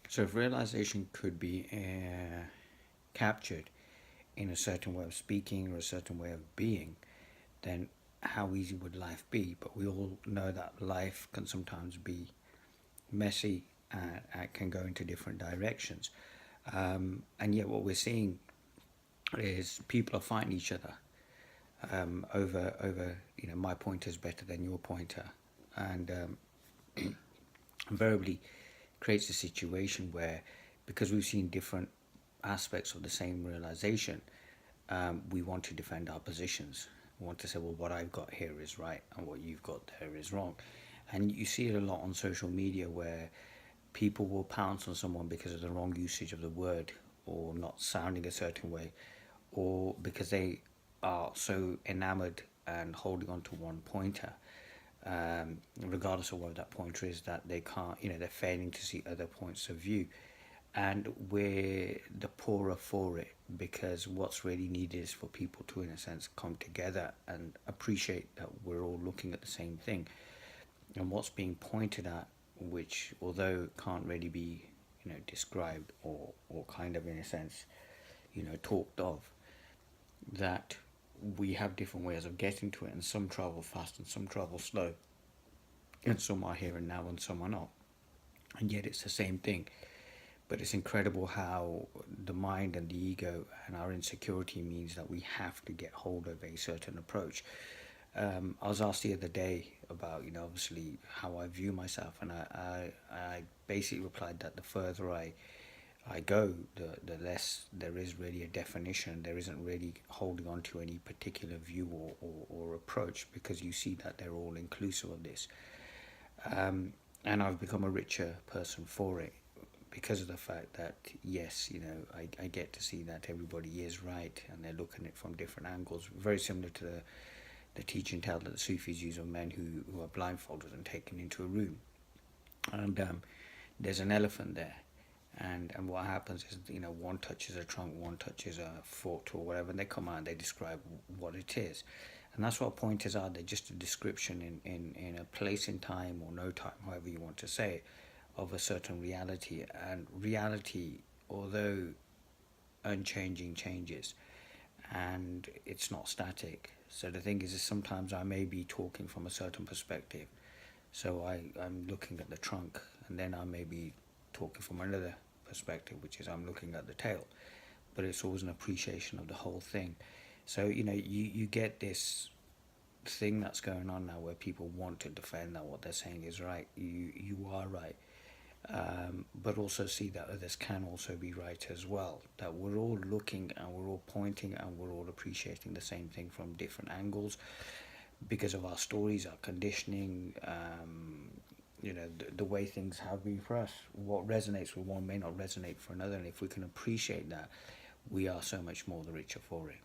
So if realization could be captured in a certain way of speaking or a certain way of being, then how easy would life be? But we all know that life can sometimes be messy and can go into different directions. And yet, what we're seeing is people are fighting each other over my pointer is better than your pointer, and invariably creates a situation where, because we've seen different aspects of the same realization, we want to defend our positions. We want to say, well, what I've got here is right and what you've got there is wrong. And you see it a lot on social media where people will pounce on someone because of the wrong usage of the word or not sounding a certain way, or because they are so enamored and holding on to one pointer, regardless of what that pointer is, that they can't, they're failing to see other points of view. And we're the poorer for it, because what's really needed is for people to, in a sense, come together and appreciate that we're all looking at the same thing. And what's being pointed at, which although can't really be, described or kind of, in a sense, talked of, that we have different ways of getting to it, and some travel fast and some travel slow, and some are here and now and some are not, and yet it's the same thing. But it's incredible how the mind and the ego and our insecurity means that we have to get hold of a certain approach. I was asked the other day about, obviously how I view myself, and I basically replied that the further I go, the less there is really a definition. There isn't really holding on to any particular view or approach, because you see that they're all inclusive of this. And I've become a richer person for it, because of the fact that, yes, I get to see that everybody is right and they're looking at it from different angles, very similar to the teaching tale that the Sufis use of men who are blindfolded and taken into a room. And there's an elephant there. And what happens is, one touches a trunk, one touches a foot or whatever, and they come out and they describe what it is. And that's what pointers are. They're just a description in a place in time, or no time, however you want to say it, of a certain reality. And reality, although unchanging, changes, and it's not static. So the thing is sometimes I may be talking from a certain perspective. So I'm looking at the trunk, and then I may be talking from another perspective, which is I'm looking at the tail. But it's always an appreciation of the whole thing. So, you get this thing that's going on now where people want to defend that what they're saying is right. You are right. But also see that others can also be right as well. That we're all looking and we're all pointing and we're all appreciating the same thing from different angles, because of our stories, our conditioning, the way things have been for us. What resonates with one may not resonate for another, and if we can appreciate that, we are so much more the richer for it.